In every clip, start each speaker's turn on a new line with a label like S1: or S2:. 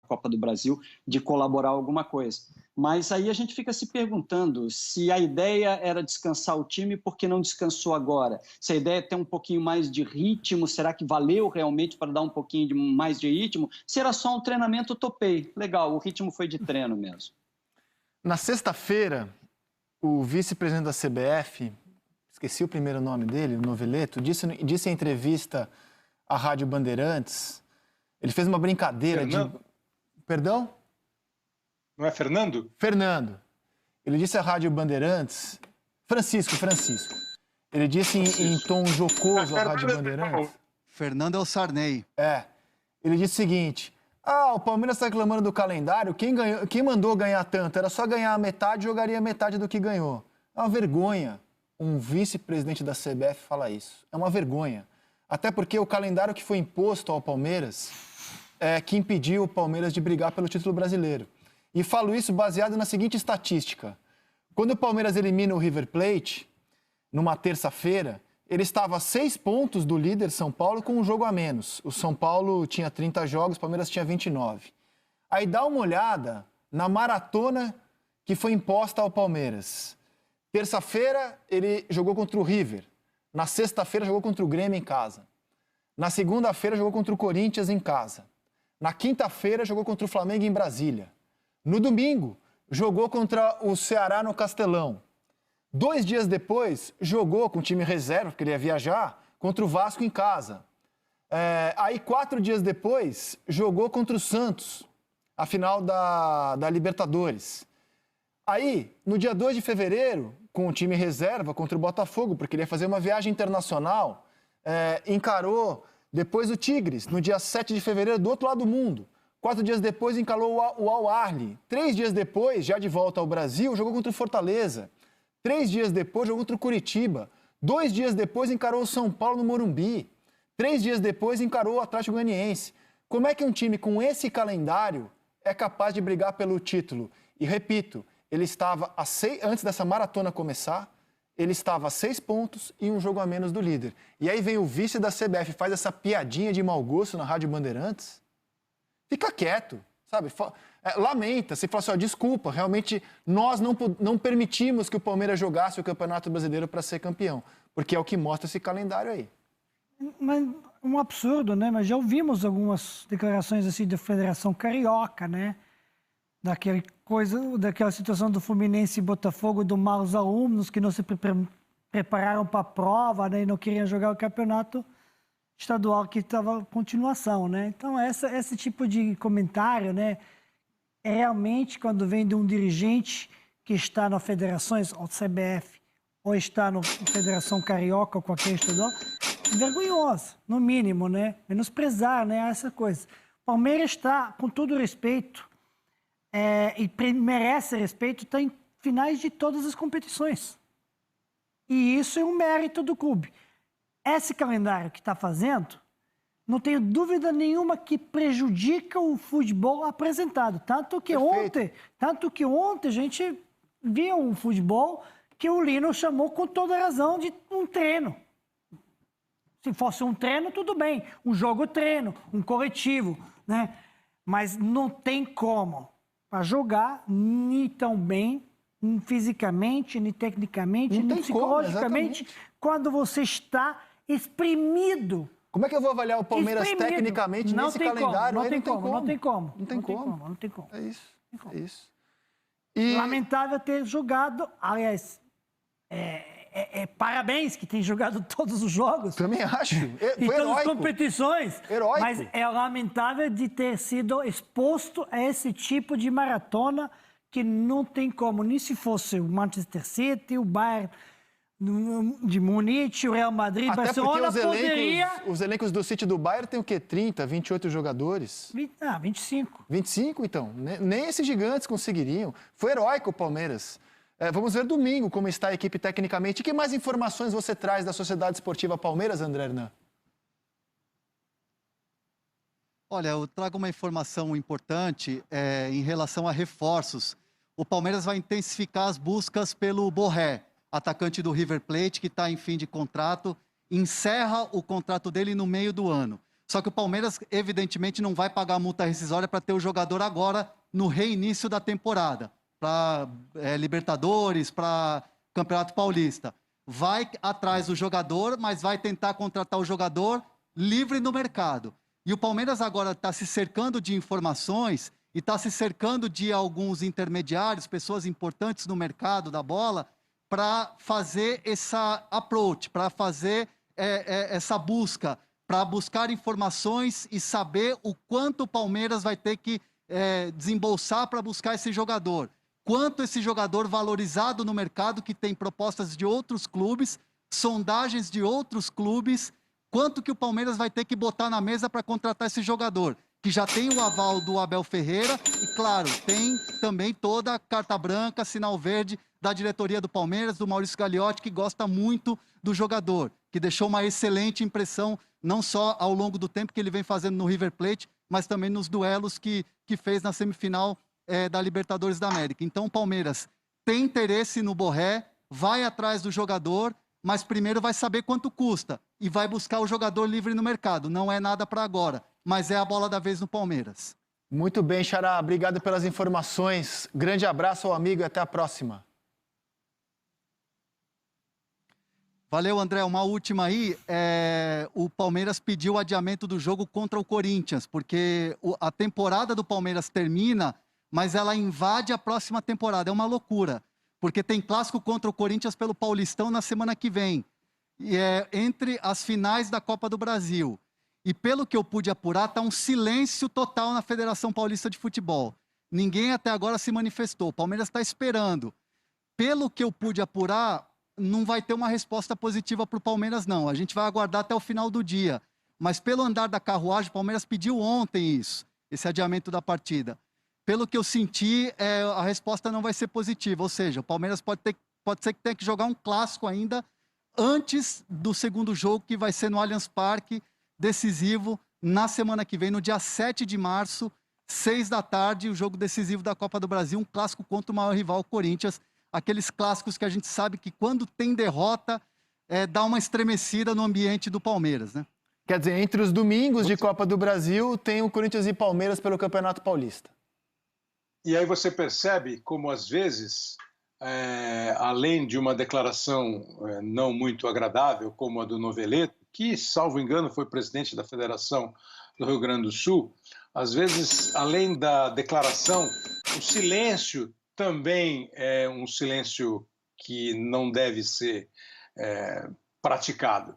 S1: Copa do Brasil, de colaborar alguma coisa. Mas aí a gente fica se perguntando se a ideia era descansar o time, por que não descansou agora? Se a ideia é ter um pouquinho mais de ritmo, será que valeu realmente para dar um pouquinho mais de ritmo? Se era só um treinamento, topei. Legal, o ritmo foi de treino mesmo.
S2: Na sexta-feira, o vice-presidente da CBF, esqueci o primeiro nome dele, o Noveleto, disse em entrevista à Rádio Bandeirantes, ele fez uma brincadeira
S3: Fernando?
S2: Perdão?
S3: Não é Fernando?
S2: Fernando. Ele disse à Rádio Bandeirantes... Francisco. Ele disse em tom jocoso à Rádio Bandeirantes...
S4: Fernando é o Sarney.
S2: Ele disse o seguinte... o Palmeiras está reclamando do calendário. Quem mandou ganhar tanto? Era só ganhar a metade, jogaria metade do que ganhou. É uma vergonha um vice-presidente da CBF falar isso. É uma vergonha. Até porque o calendário que foi imposto ao Palmeiras é que impediu o Palmeiras de brigar pelo título brasileiro. E falo isso baseado na seguinte estatística. Quando o Palmeiras elimina o River Plate, numa terça-feira, ele estava a 6 pontos do líder São Paulo com um jogo a menos. O São Paulo tinha 30 jogos, o Palmeiras tinha 29. Aí dá uma olhada na maratona que foi imposta ao Palmeiras. Terça-feira, ele jogou contra o River. Na sexta-feira, jogou contra o Grêmio em casa. Na segunda-feira, jogou contra o Corinthians em casa. Na quinta-feira, jogou contra o Flamengo em Brasília. No domingo, jogou contra o Ceará no Castelão. 2 dias depois, jogou com o time reserva, porque ele ia viajar, contra o Vasco em casa. Aí, 4 dias depois, jogou contra o Santos, a final da Libertadores. Aí, no dia 2 de fevereiro, com o time reserva contra o Botafogo, porque ele ia fazer uma viagem internacional, encarou depois o Tigres, no dia 7 de fevereiro, do outro lado do mundo. 4 dias depois, encarou o Al-Ahly. 3 dias depois, já de volta ao Brasil, jogou contra o Fortaleza. 3 dias depois, jogou contra o Curitiba. 2 dias depois, encarou o São Paulo no Morumbi. 3 dias depois, encarou o Atlético Goianiense. Como é que um time com esse calendário é capaz de brigar pelo título? E repito, ele estava antes dessa maratona começar, ele estava a 6 pontos e um jogo a menos do líder. E aí vem o vice da CBF, faz essa piadinha de mau gosto na Rádio Bandeirantes. Fica quieto, sabe? Lamenta, se fala assim, desculpa, realmente nós não permitimos que o Palmeiras jogasse o Campeonato Brasileiro para ser campeão, porque é o que mostra esse calendário aí.
S5: Mas um absurdo, né? Mas já ouvimos algumas declarações assim da Federação Carioca, né? Daquela situação do Fluminense e Botafogo, do maus alunos que não se prepararam para a prova, né? E não queriam jogar o campeonato estadual que estava em continuação, né? Então, esse tipo de comentário, né? É realmente quando vem de um dirigente que está na federações, ou CBF, ou está na Federação Carioca, ou qualquer estadual, vergonhoso, no mínimo, né? Menosprezar, né? Essa coisa. Palmeiras está, com todo respeito, e merece respeito, está em finais de todas as competições. E isso é um mérito do clube. Esse calendário que está fazendo, não tenho dúvida nenhuma que prejudica o futebol apresentado. Tanto que ontem a gente viu um futebol que o Lino chamou com toda razão de um treino. Se fosse um treino, tudo bem. Um jogo-treino, um coletivo, né? Mas não tem como para jogar nem tão bem, nem fisicamente, nem tecnicamente, nem psicologicamente, quando você está exprimido.
S2: Como é que eu vou avaliar o Palmeiras tecnicamente nesse calendário?
S5: Não tem como.
S2: É isso.
S5: E... lamentável ter jogado, aliás, parabéns que tem jogado todos os jogos.
S2: Também acho.
S5: Em todas as competições.
S2: Heróico.
S5: Mas é lamentável de ter sido exposto a esse tipo de maratona que não tem como, nem se fosse o Manchester City, o Bayern de Munique, o Real Madrid,
S2: até
S5: Barcelona poderia...
S2: Os elencos do City e do Bayern tem o quê? 30, 28 jogadores?
S5: 25.
S2: 25, então. Nem esses gigantes conseguiriam. Foi heróico o Palmeiras. Vamos ver domingo como está a equipe tecnicamente. E que mais informações você traz da Sociedade Esportiva Palmeiras, André Hernan?
S4: Olha, eu trago uma informação importante em relação a reforços. O Palmeiras vai intensificar as buscas pelo Borré, atacante do River Plate, que está em fim de contrato, encerra o contrato dele no meio do ano. Só que o Palmeiras, evidentemente, não vai pagar a multa rescisória para ter o jogador agora no reinício da temporada, para Libertadores, para Campeonato Paulista. Vai atrás do jogador, mas vai tentar contratar o jogador livre no mercado. E o Palmeiras agora está se cercando de informações e está se cercando de alguns intermediários, pessoas importantes no mercado da bola, para fazer essa approach, para fazer essa busca, para buscar informações e saber o quanto o Palmeiras vai ter que desembolsar para buscar esse jogador. Quanto esse jogador valorizado no mercado, que tem propostas de outros clubes, sondagens de outros clubes, quanto que o Palmeiras vai ter que botar na mesa para contratar esse jogador, que já tem o aval do Abel Ferreira e, claro, tem também toda a carta branca, sinal verde da diretoria do Palmeiras, do Maurício Gagliotti, que gosta muito do jogador, que deixou uma excelente impressão, não só ao longo do tempo que ele vem fazendo no River Plate, mas também nos duelos que fez na semifinal da Libertadores da América. Então o Palmeiras tem interesse no Borré, vai atrás do jogador, mas primeiro vai saber quanto custa e vai buscar o jogador livre no mercado. Não é nada para agora, mas é a bola da vez no Palmeiras.
S2: Muito bem, Xará. Obrigado pelas informações. Grande abraço ao amigo e até a próxima.
S4: Valeu, André. Uma última aí. O Palmeiras pediu o adiamento do jogo contra o Corinthians, porque a temporada do Palmeiras termina, mas ela invade a próxima temporada. É uma loucura, porque tem clássico contra o Corinthians pelo Paulistão na semana que vem. E é entre as finais da Copa do Brasil. E pelo que eu pude apurar, está um silêncio total na Federação Paulista de Futebol. Ninguém até agora se manifestou. O Palmeiras está esperando. Pelo que eu pude apurar, não vai ter uma resposta positiva para o Palmeiras, não. A gente vai aguardar até o final do dia. Mas pelo andar da carruagem, o Palmeiras pediu ontem isso, esse adiamento da partida. Pelo que eu senti, a resposta não vai ser positiva. Ou seja, o Palmeiras pode ser que tenha que jogar um clássico ainda antes do segundo jogo, que vai ser no Allianz Parque, decisivo, na semana que vem, no dia 7 de março, 6 da tarde, o jogo decisivo da Copa do Brasil, um clássico contra o maior rival, o Corinthians. Aqueles clássicos que a gente sabe que quando tem derrota, dá uma estremecida no ambiente do Palmeiras, né?
S2: Quer dizer, entre os domingos de Copa do Brasil, tem o Corinthians e Palmeiras pelo Campeonato Paulista.
S3: E aí você percebe como, às vezes, além de uma declaração não muito agradável, como a do Noveleto, que, salvo engano, foi presidente da Federação do Rio Grande do Sul, às vezes, além da declaração, o silêncio também é um silêncio que não deve ser praticado.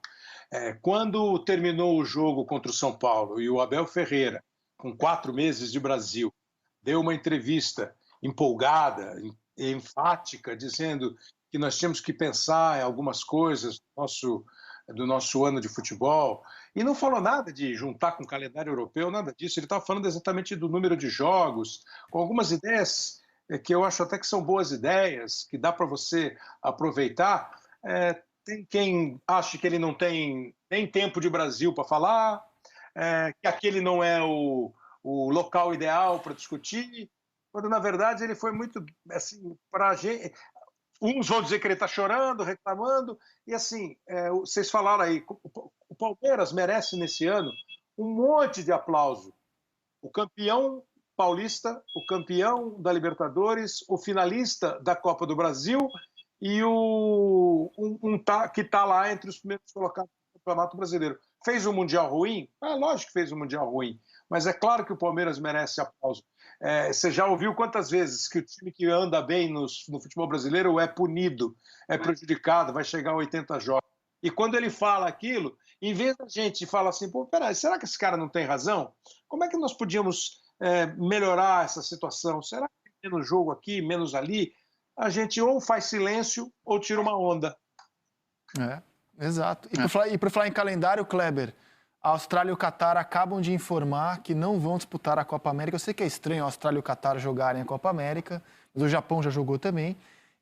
S3: Quando terminou o jogo contra o São Paulo e o Abel Ferreira, com 4 meses de Brasil, deu uma entrevista empolgada, enfática, dizendo que nós tínhamos que pensar em algumas coisas do nosso ano de futebol, e não falou nada de juntar com o calendário europeu, nada disso. Ele estava falando exatamente do número de jogos, com algumas ideias que eu acho até que são boas ideias, que dá para você aproveitar. Tem quem acha que ele não tem nem tempo de Brasil para falar, que aquele não é o local ideal para discutir, quando na verdade ele foi muito assim para a gente. Uns vão dizer que ele está chorando, reclamando, e assim, vocês falaram aí, o Palmeiras merece nesse ano um monte de aplauso. O campeão paulista, o campeão da Libertadores, o finalista da Copa do Brasil e que está lá entre os primeiros colocados no Campeonato Brasileiro. Fez um Mundial ruim? Lógico que fez um Mundial ruim, mas é claro que o Palmeiras merece aplauso. Você já ouviu quantas vezes que o time que anda bem no futebol brasileiro é punido, é prejudicado, vai chegar a 80 jogos. E quando ele fala aquilo, em vez da gente falar assim, pô, peraí, será que esse cara não tem razão? Como é que nós podíamos melhorar essa situação? Será que tem menos jogo aqui, menos ali? A gente ou faz silêncio ou tira uma onda.
S2: Exato. E por falar em calendário, Kleber, a Austrália e o Catar acabam de informar que não vão disputar a Copa América. Eu sei que é estranho a Austrália e o Catar jogarem a Copa América, mas o Japão já jogou também.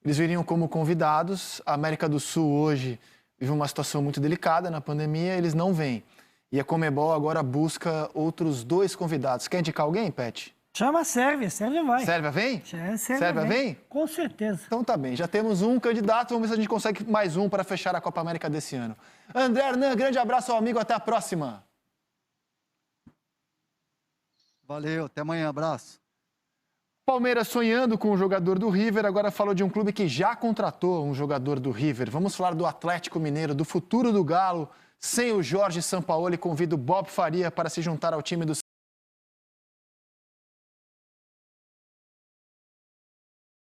S2: Eles viriam como convidados. A América do Sul hoje vive uma situação muito delicada na pandemia, eles não vêm. E a Conmebol agora busca outros 2 convidados. Quer indicar alguém, Pet?
S5: Chama a Sérvia, Sérvia vai.
S2: Sérvia vem?
S5: Sérvia
S2: vem?
S5: Com certeza.
S2: Então tá bem, já temos um candidato, vamos ver se a gente consegue mais um para fechar a Copa América desse ano. André Hernan, grande abraço ao amigo, até a próxima.
S4: Valeu, até amanhã, abraço.
S2: Palmeiras sonhando com o jogador do River, agora falou de um clube que já contratou um jogador do River. Vamos falar do Atlético Mineiro, do futuro do Galo. Sem o Jorge Sampaoli, convido o Bob Faria para se juntar ao time do